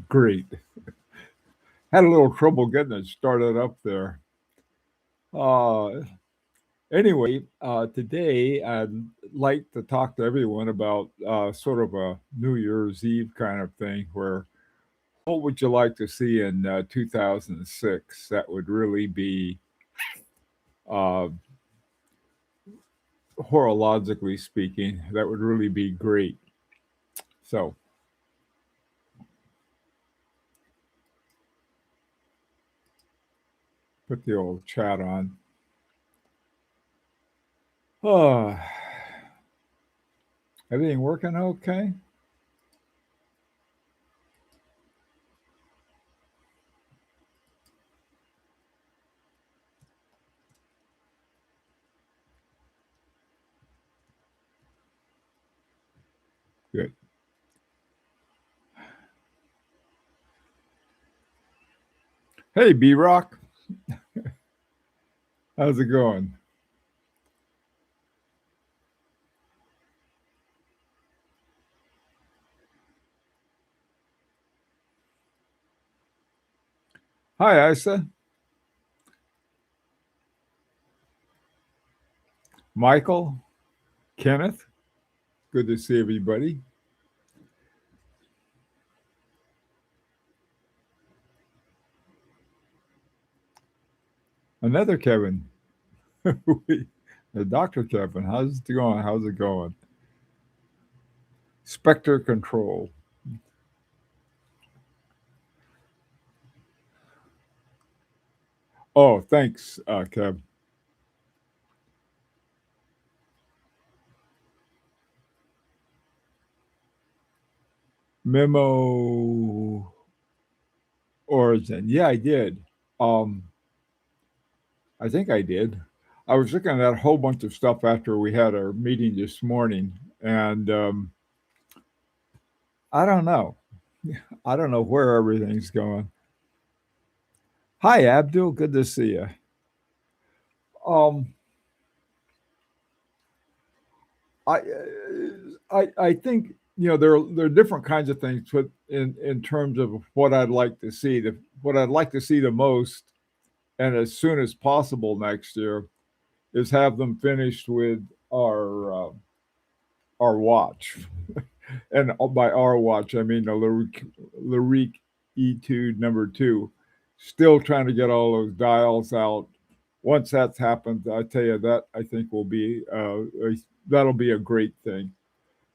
Great. Had a little trouble getting it started up there. Uh, anyway, today I'd like to talk to everyone about sort of a New Year's Eve kind of thing where what would you like to see in 2006 that would really be, uh, horologically speaking, that would really be great. So put the old chat on. Oh, everything working okay? Good. Hey, B Rock, how's it going? Hi, Isa. Michael, Kenneth, good to see everybody. Another Kevin, the Dr. Kevin, how's it going? How's it going? Spectre Control. Oh, thanks, Kev. Memo Origin. Yeah, I did. Um, I think I did. I was looking at a whole bunch of stuff after we had our meeting this morning, and I don't know. I don't know where everything's going. Hi, Abdul. Good to see you. Um, I think there are different kinds of things, but in terms of what I'd like to see, what I'd like to see the most, and as soon as possible next year, is have them finished with our watch, and by our watch I mean the Lyrique E2 number two. Still trying to get all those dials out. Once that's happened, I tell you that I think will be that'll be a great thing.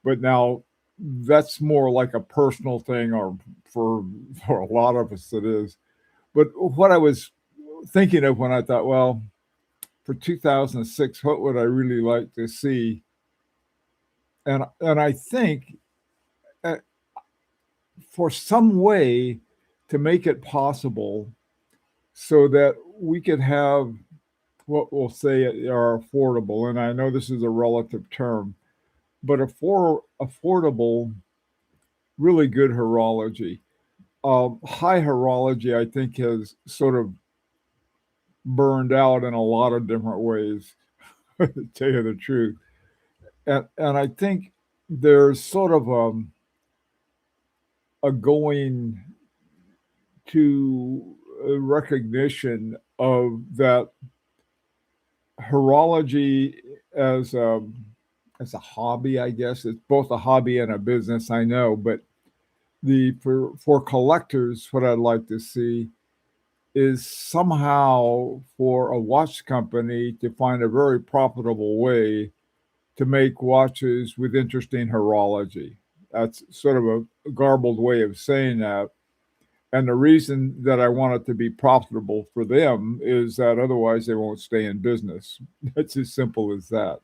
But now that's more like a personal thing, or for for a lot of us it is. But what I was thinking of when I thought, well, for 2006, what would I really like to see? And I think uh, for some way to make it possible so that we could have what we'll say are affordable, and I know this is a relative term, but affordable, really good horology. High horology, I think, has sort of burned out in a lot of different ways, to tell you the truth. And I think there's sort of a going to a recognition of that horology as as a hobby. I guess it's both a hobby and a business. I know, but the for collectors, what I'd like to see is somehow for a watch company to find a very profitable way to make watches with interesting horology. That's sort of a garbled way of saying that. And the reason that I want it to be profitable for them is that otherwise they won't stay in business. It's as simple as that.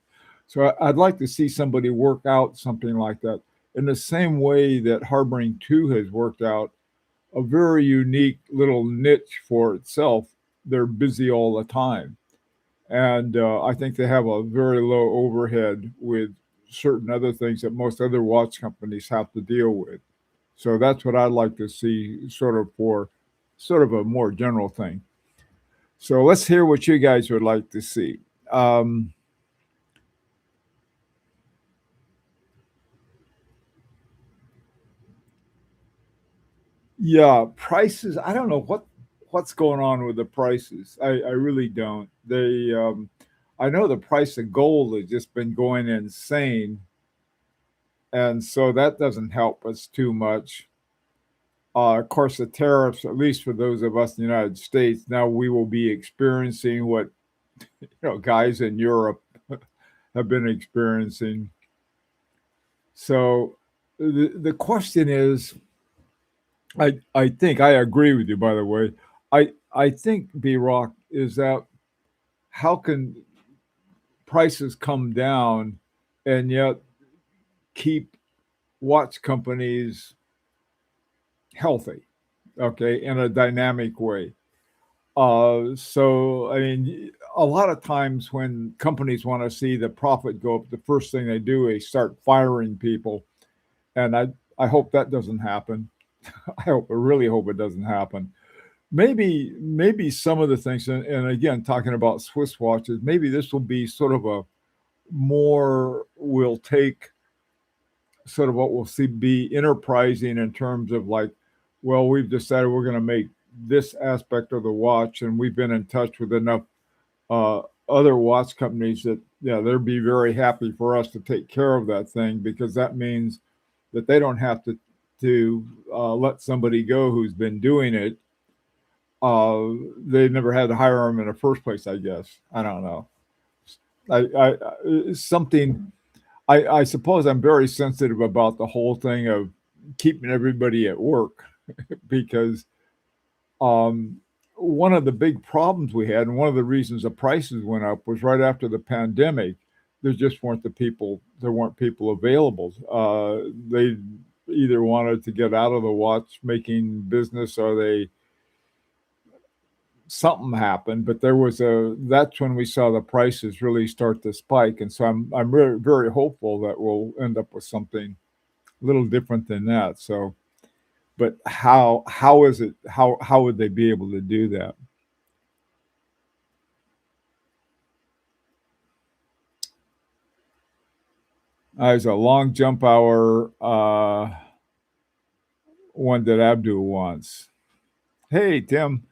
So I'd like to see somebody work out something like that in the same way that Harboring 2 has worked out a very unique little niche for itself. They're busy all the time. And I think they have a very low overhead with certain other things that most other watch companies have to deal with. So that's what I'd like to see, sort of for sort of a more general thing. So let's hear what you guys would like to see. Um, Yeah, prices. I don't know what's going on with the prices. I really don't. I know the price of gold has just been going insane, and so that doesn't help us too much. Of course, the tariffs, at least for those of us in the United States, now we will be experiencing what guys in Europe have been experiencing. So the question is, I think I agree with you. By the way, I think B Rock is that how can prices come down and yet keep watch companies healthy, okay, in a dynamic way. So I mean, a lot of times when companies want to see the profit go up, the first thing they do is start firing people, and I hope that doesn't happen. I really hope it doesn't happen. Maybe some of the things, and again, talking about Swiss watches, maybe this will be sort of a more will take sort of what we'll see be enterprising in terms of like, well, we've decided we're going to make this aspect of the watch, and we've been in touch with enough uh, other watch companies that yeah, they'll be very happy for us to take care of that thing because that means that they don't have to let somebody go who's been doing it. They never had to hire them in the first place. I guess I don't know. Something. I suppose I'm very sensitive about the whole thing of keeping everybody at work because um, one of the big problems we had, and one of the reasons the prices went up, was right after the pandemic. There just weren't the people. There weren't people available. They either wanted to get out of the watchmaking business, or they something happened. But there was a. That's when we saw the prices really start to spike, and so I'm very very hopeful that we'll end up with something a little different than that. So, but how is it? How would they be able to do that? There's a long jump hour one that Abdul wants. Hey Tim,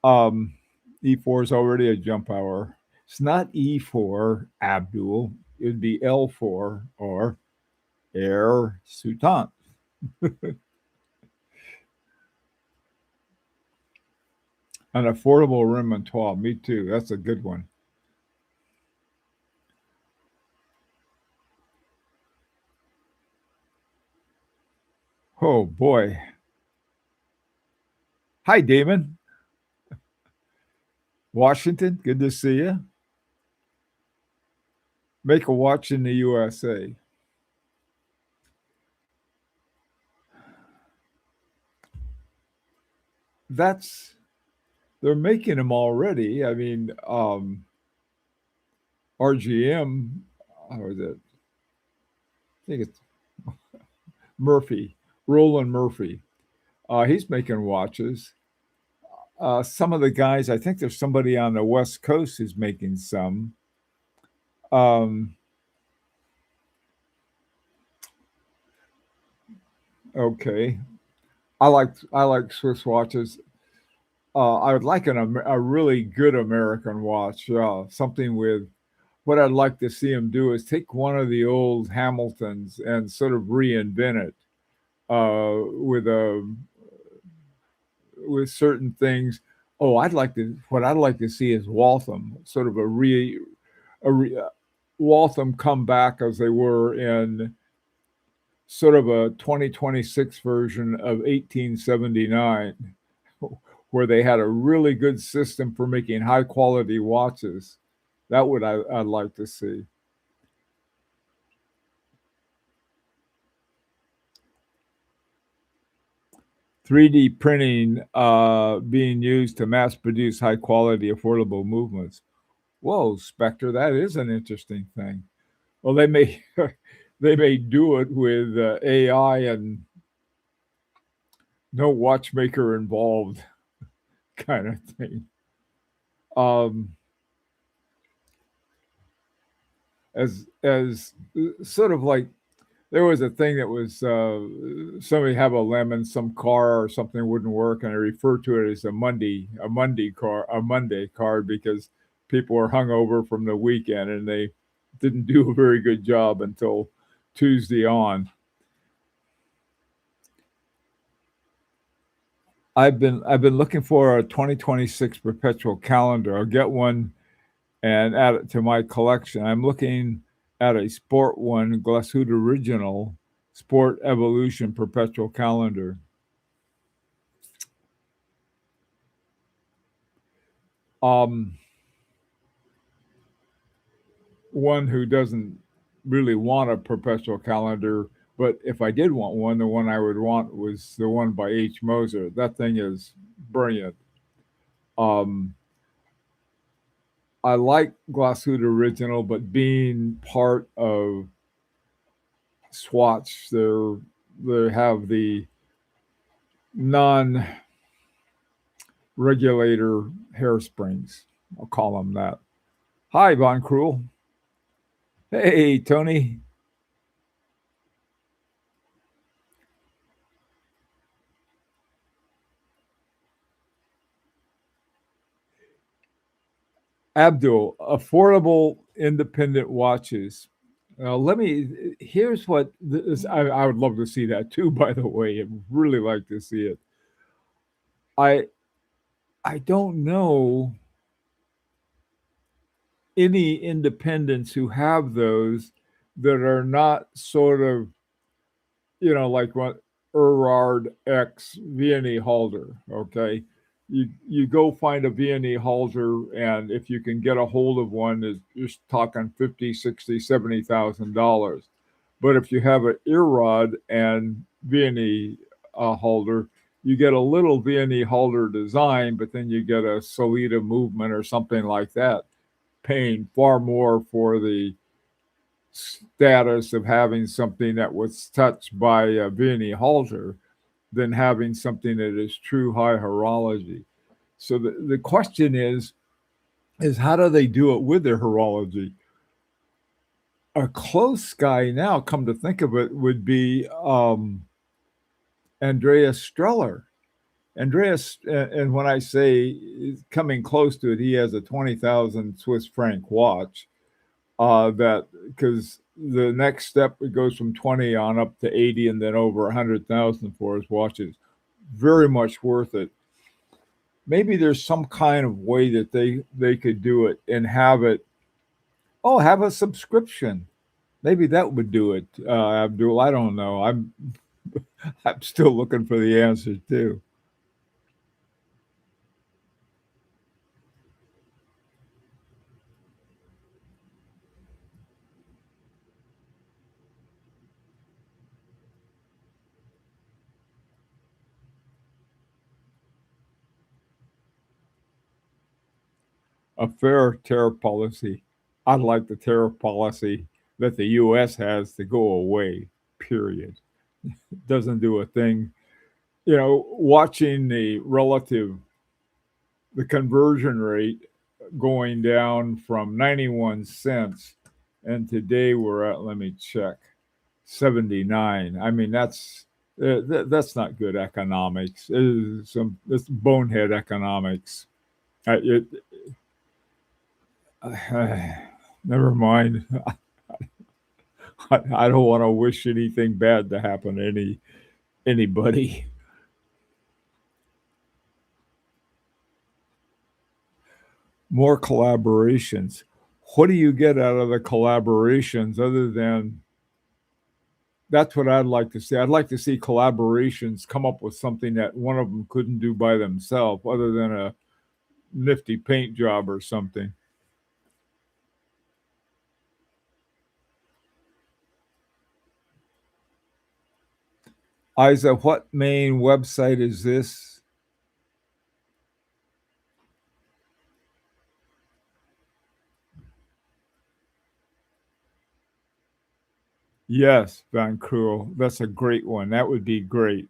um, E4 is already a jump hour. It's not E4 Abdul. It'd be L4 or Air Sultan. An affordable Remontois. Me too. That's a good one. Oh boy. Hi Damon. Washington. Good to see you. Make a watch in the USA. That's they're making them already. I mean, RGM, or is it? I think it's Murphy, Roland Murphy. He's making watches. Some of the guys, I think there's somebody on the West Coast who's making some. Um, okay, I like Swiss watches. I would like a really good American watch. Something with what I'd like to see them do is take one of the old Hamiltons and sort of reinvent it with certain things. Oh, what I'd like to see is Waltham, sort of a re, Waltham come back as they were in sort of a 2026 version of 1879, where they had a really good system for making high quality watches. That would I'd like to see. 3D printing being used to mass produce high quality, affordable movements. Whoa, Spectre, that is an interesting thing. Well, they may they may do it with AI and no watchmaker involved, kind of thing. Um, as sort of like there was a thing that was somebody have a lemon, some car or something wouldn't work, and I referred to it as a Monday card because people were hungover from the weekend and they didn't do a very good job until Tuesday on. I've been looking for a 2026 perpetual calendar. I'll get one and add it to my collection. I'm looking at a Sport One Glasshoot Original Sport Evolution Perpetual Calendar. Um, One who doesn't really want a perpetual calendar, but if I did want one, the one I would want was the one by H. Moser. That thing is brilliant. Um, I like Glasshoot Original, but being part of Swatch, they have the non regulator hairsprings. I'll call them that. Hi, Von Cruel. Hey, Tony. Abdul, affordable independent watches. Here's what this, I would love to see that too, by the way. I'd really like to see it. I I don't know any independents who have those that are not sort of, like what Erard X Vianney Halder. Okay. You go find a Vianney Halder, and if you can get a hold of one, is you're talking 50, 60, $70,000. But if you have an Erod and Vianney Halder, you get a little Vianney Halder design, but then you get a Solita movement or something like that, paying far more for the status of having something that was touched by Vianney Halter than having something that is true high horology. So the question is how do they do it with their horology? A close guy now, come to think of it, would be Andreas Streller. Andreas, and when I say coming close to it, he has a 20,000 Swiss franc watch. That because the next step it goes from 20 on up to 80 and then over 100,000 for his watches. Very much worth it. Maybe there's some kind of way that they could do it and have it. Oh, have a subscription. Maybe that would do it, Abdul. I don't know. I'm still looking for the answer too. A fair tariff policy. I'd like the tariff policy that the U.S. has to go away. Period. It doesn't do a thing. Watching the conversion rate going down from 91 cents, and today we're at, let me check, 79. I mean, that's not good economics. It's bonehead economics. It, Never mind. I don't want to wish anything bad to happen to anybody. More collaborations. What do you get out of the collaborations other than that's what I'd like to see. I'd like to see collaborations come up with something that one of them couldn't do by themselves, other than a nifty paint job or something. Isa, what main website is this? Yes, Van Cruel. That's a great one. That would be great.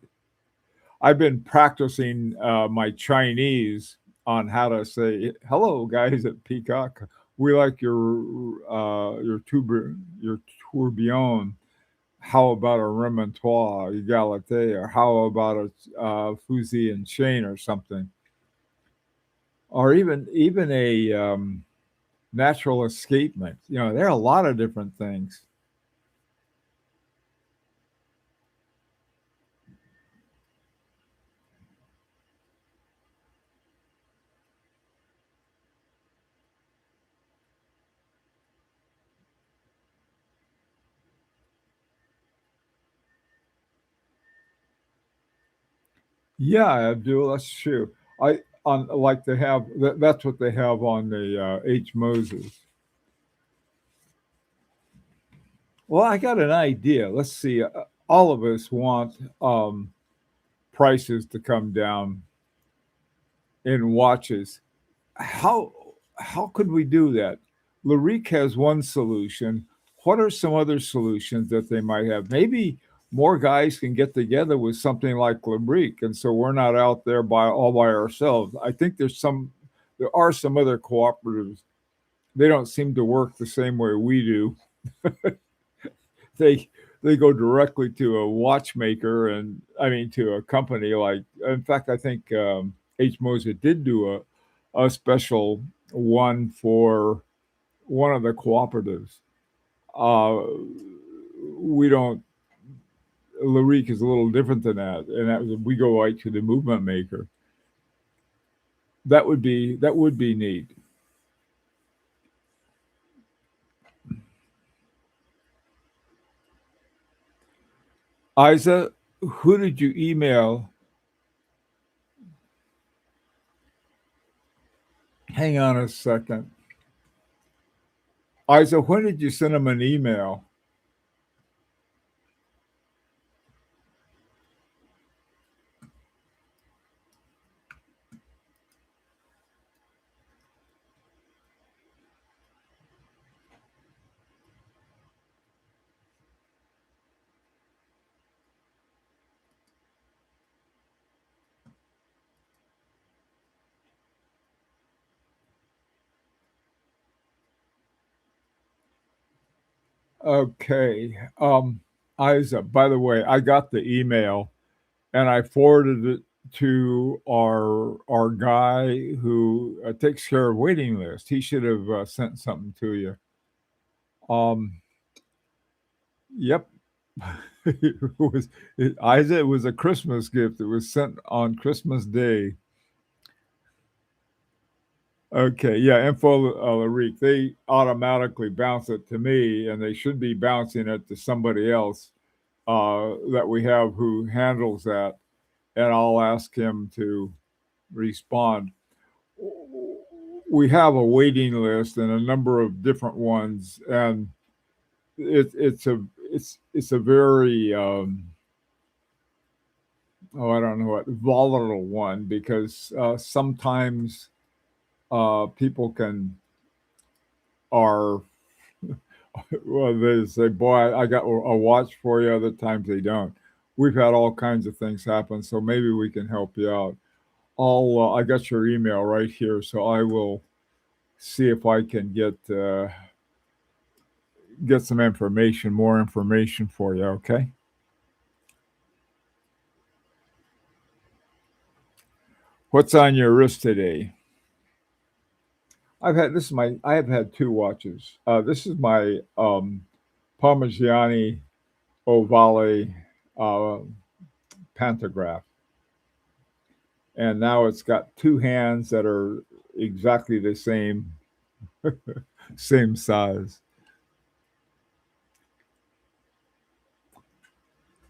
I've been practicing my Chinese on how to say hello, guys at Peacock. We like your tourbillon. how about a remontoire, egalite, or how about a fusil and chain or something, or even a natural escapement. You know, there are a lot of different things. Yeah, I do. That's true. I on like they have that's what they have on the H Moses. Well, I got an idea. Let's see. All of us want prices to come down in watches. How how could we do that? Larique has one solution. What are some other solutions that they might have? Maybe more guys can get together with something like Larique, and so we're not out there by all by ourselves. I think there are some other cooperatives. They don't seem to work the same way we do. They they go directly to a watchmaker, and I mean to a company like. In fact, I think H. Moser did do a special one for one of the cooperatives. Uh, we don't. Larique is a little different than that, and that was, we go right to the movement maker. That would be neat. Isa, who did you email? Hang on a second. Isa, when did you send him an email? Okay. Isa, by the way, I got the email and I forwarded it to our guy who takes care of waiting list. He should have sent something to you. Um, yep. It was Isa. It was a Christmas gift. It was sent on Christmas Day. Okay, yeah, info Larique. They automatically bounce it to me, and they should be bouncing it to somebody else that we have who handles that, and I'll ask him to respond. We have a waiting list and a number of different ones, and it's a very I don't know what volatile one because sometimes people can are well they say boy I got a watch for you, other times they don't. We've had all kinds of things happen, so maybe we can help you out. I got your email right here, so I will see if I can get some information, more information for you. Okay. What's on your wrist today? I have had two watches. This is my Parmigiani Ovale uh, pantograph, and now it's got two hands that are exactly the same size.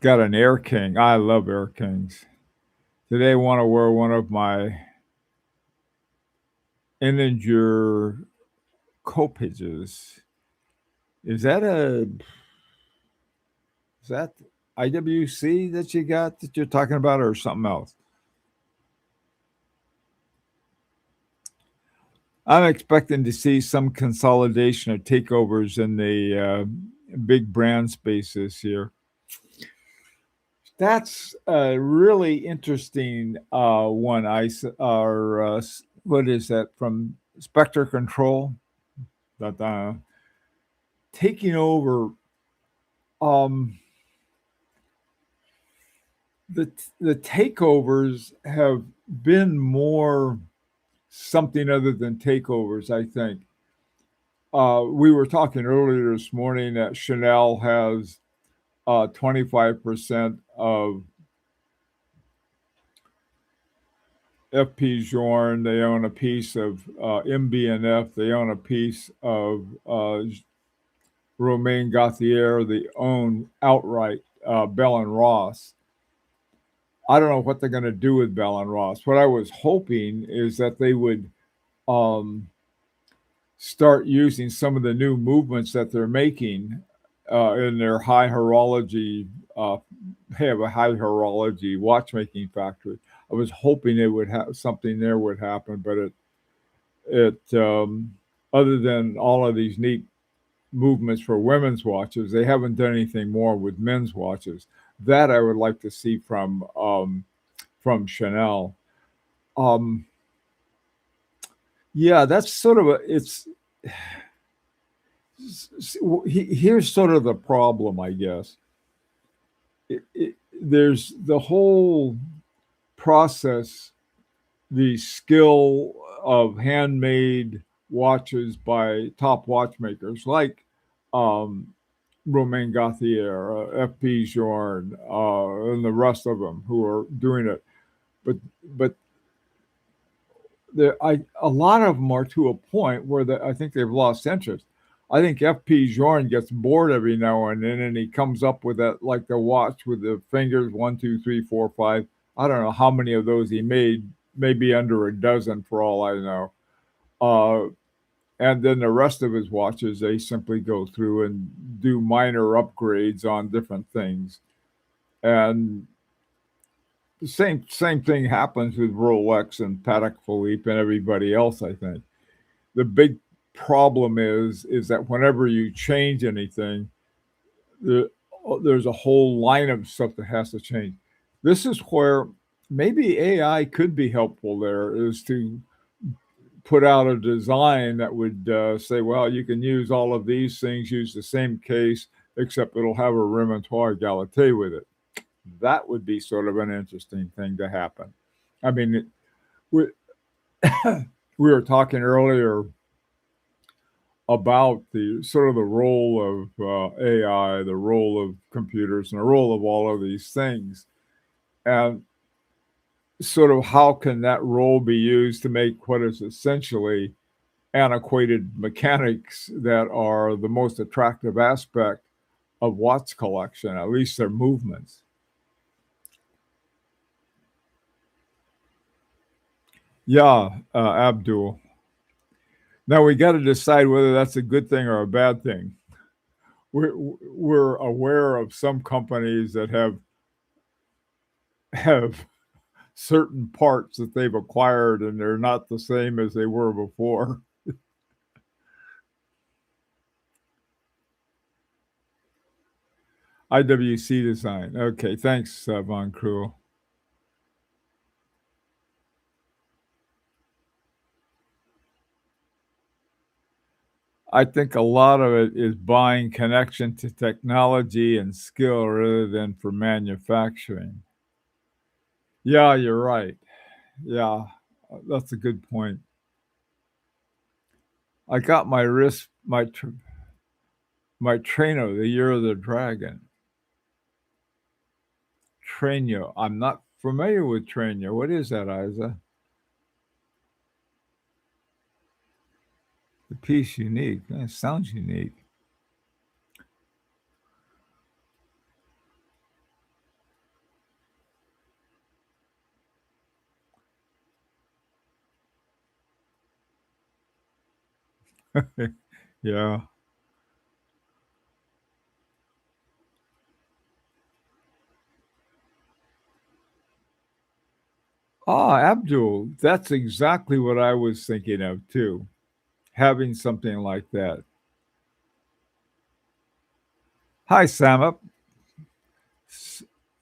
Got an Air King. I love Air Kings. Today, I want to wear one of my integer copages. Is that a is that IWC that you got that you're talking about, or something else? I'm expecting to see some consolidation or takeovers in the big brand space this year. That's a really interesting one. Or what is that from Spectre Control? That taking over. Um, the takeovers have been more something other than takeovers, I think. We were talking earlier this morning that Chanel has 25% of FP Journe. They own a piece of MB&F. They own a piece of Romain Gauthier. They own outright Bell and Ross. I don't know what they're going to do with Bell and Ross. What I was hoping is that they would um, start using some of the new movements that they're making in their high horology. They have a high horology watchmaking factory. I was hoping it would have something there would happen, but it other than all of these neat movements for women's watches, they haven't done anything more with men's watches. That I would like to see from Chanel. Um, yeah, that's sort of a it's here's sort of the problem, I guess. There's the whole process, the skill of handmade watches by top watchmakers like um, Romain Gauthier, F.P. Journe, and the rest of them who are doing it. But a lot of them are to a point where I think they've lost interest. I think F.P. Journe gets bored every now and then, and he comes up with that, like the watch with the fingers 1, 2, 3, 4, 5. I don't know how many of those he made, maybe under a dozen for all I know. Uh, and then the rest of his watches, they simply go through and do minor upgrades on different things. And the same thing happens with Rolex and Patek Philippe and everybody else, I think. The big problem is that whenever you change anything, the, there's a whole line of stuff that has to change. This is where maybe AI could be helpful. There is to put out a design that would say, well, you can use all of these things, use the same case, except it'll have a remontoire Galatea with it. That would be sort of an interesting thing to happen. I mean, we, we were talking earlier about the sort of the role of AI, the role of computers, and the role of all of these things, and sort of how can that role be used to make what is essentially antiquated mechanics that are the most attractive aspect of Watt's collection, at least their movements. Yeah, Abdul. Now we got to decide whether that's a good thing or a bad thing. We're aware of some companies that have certain parts that they've acquired and they're not the same as they were before. IWC design. Okay, thanks, Von Cruel. I think a lot of it is buying connection to technology and skill rather than for manufacturing. Yeah, you're right. Yeah, that's a good point. I got my wrist, my Traino, the Year of the Dragon. Traino. I'm not familiar with Traino. What is that, Isa? The piece unique. It sounds unique. Yeah. Ah, Abdul, that's exactly what I was thinking of too. Having something like that. Hi, Samap.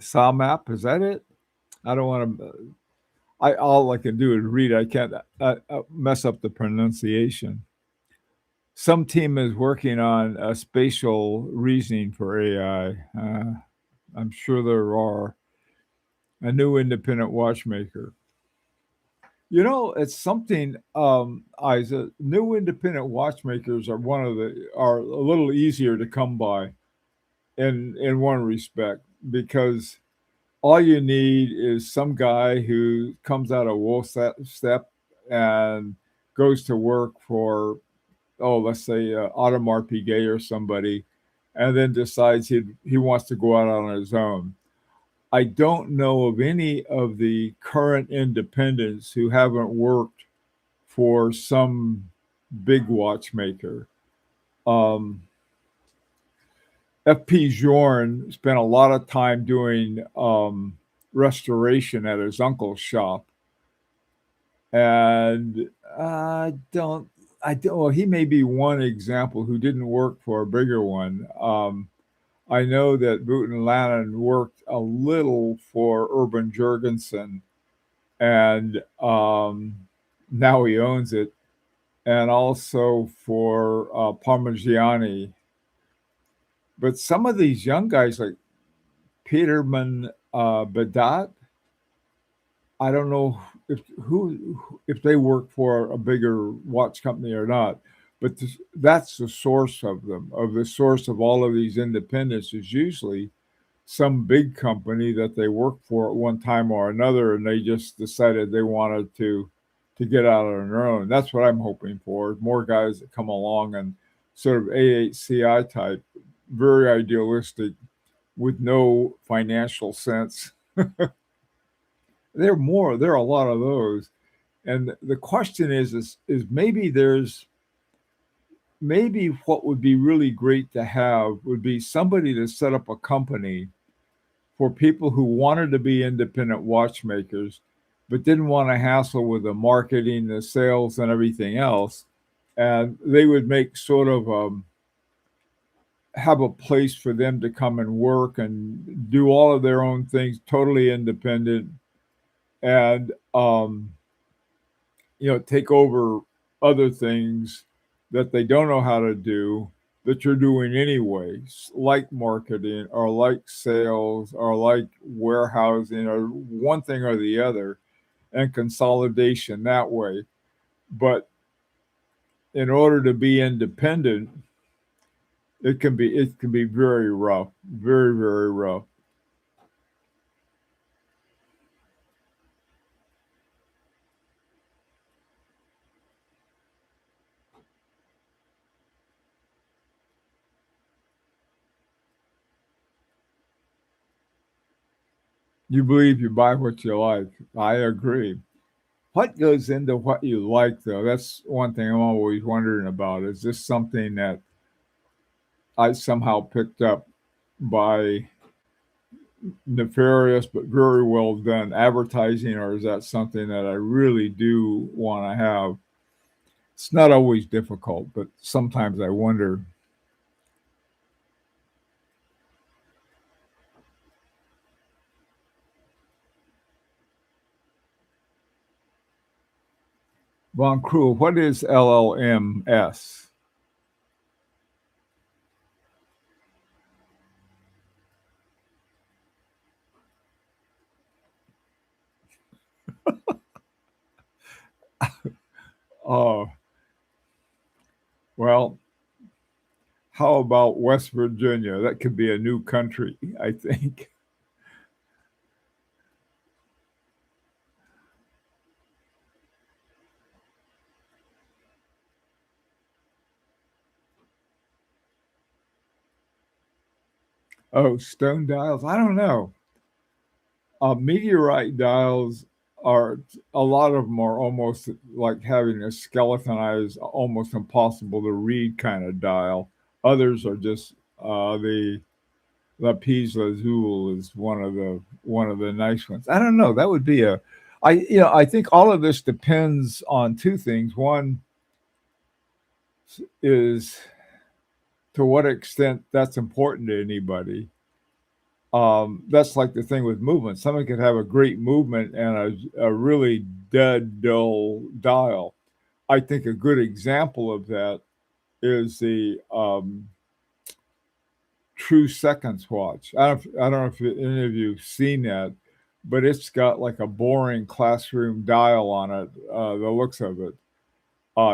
Samap, is that it? I don't want to. I all I can do is read. I can't mess up the pronunciation. Some team is working on a spatial reasoning for AI. I'm sure there are. A new independent watchmaker. It's something, Isa. New independent watchmakers are a little easier to come by in one respect because all you need is some guy who comes out of step and goes to work for, let's say, Audemars Piguet or somebody, and then decides he wants to go out on his own. I don't know of any of the current independents who haven't worked for some big watchmaker. Um, F.P. Jorn spent a lot of time doing restoration at his uncle's shop, and I don't. Well, he may be one example who didn't work for a bigger one. I know that Wooten Lannon worked a little for Urban Jurgensen, and now he owns it, and also for Parmigiani. But some of these young guys, like Peterman Badat, I don't know if they work for a bigger watch company or not. But that's the source of them. Of the source of all of these independents is usually some big company that they worked for at one time or another, and they just decided they wanted to get out on their own. That's what I'm hoping for. More guys that come along and sort of AHCI type, very idealistic, with no financial sense. There are a lot of those. And the question is maybe what would be really great to have would be somebody to set up a company for people who wanted to be independent watchmakers, but didn't want to hassle with the marketing, the sales, and everything else. And they would make sort of have a place for them to come and work and do all of their own things, totally independent, and take over other things that they don't know how to do that you're doing anyways, like marketing or like sales or like warehousing or one thing or the other, and consolidation that way. But in order to be independent, it can be very rough, very, very rough. You believe you buy what you like. I agree. What goes into what you like, though? That's one thing I'm always wondering about. Is this something that I somehow picked up by nefarious but very well done advertising, or is that something that I really do want to have? It's not always difficult, but sometimes I wonder. Von Krul, what is LLMS? Oh, well, how about West Virginia? That could be a new country, I think. Oh, stone dials? I don't know. Meteorite dials are a lot of them are almost like having a skeletonized, almost impossible to read kind of dial. Others are just the La Pise Lazuli is one of the nice ones. I don't know. That would be I think all of this depends on two things. One is to what extent that's important to anybody. That's like the thing with movement. Someone could have a great movement and a really dead, dull dial. I think a good example of that is the True Seconds watch. I don't know if any of you have seen that, but it's got like a boring classroom dial on it, the looks of it,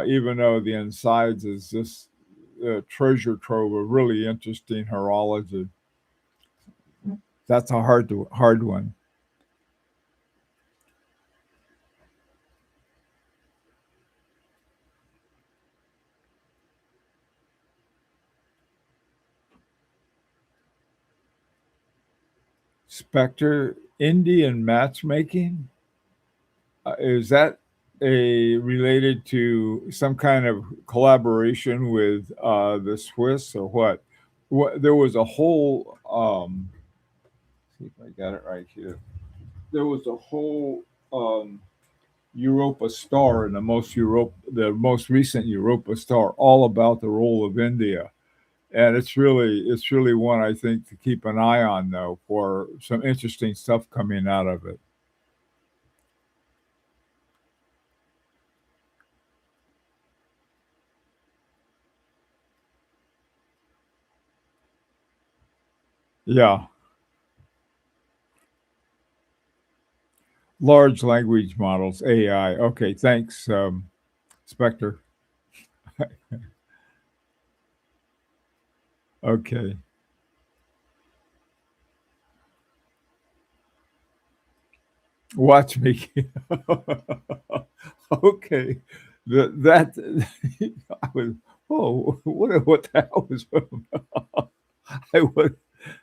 even though the insides is just a treasure trove of really interesting horology. That's a hard one. Spectre Indian matchmaking. Is that a related to some kind of collaboration with the Swiss or what? What there was a whole see if I got it right here. There was a whole Europa Star in the most recent Europa Star, all about the role of India, and it's really one I think to keep an eye on though for some interesting stuff coming out of it. Yeah, large language models, AI. Okay, thanks, Spectre. Okay, watch me. Okay, that I was. Oh, what the hell was I would.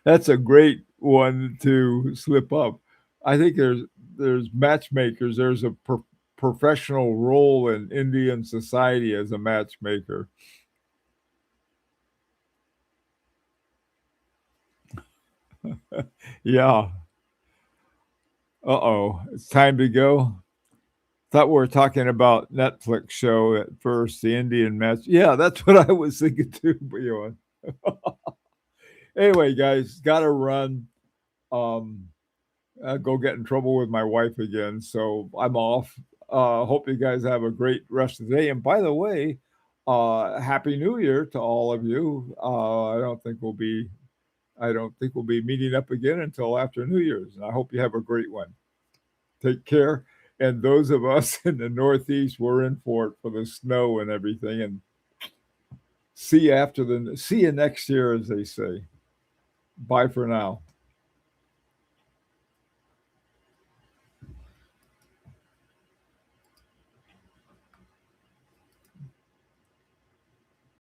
That's a great one to slip up. I think there's matchmakers. There's a professional role in Indian society as a matchmaker. Yeah. Uh-oh. It's time to go. Thought we were talking about Netflix show at first, the Indian match. Yeah, that's what I was thinking too. But anyway, guys, gotta run. Um, go get in trouble with my wife again. So I'm off. Hope you guys have a great rest of the day. And by the way, Happy New Year to all of you. I don't think we'll be meeting up again until after New Year's. And I hope you have a great one. Take care. And those of us in the Northeast, we're in for it for the snow and everything. And see you next year, as they say. Bye for now.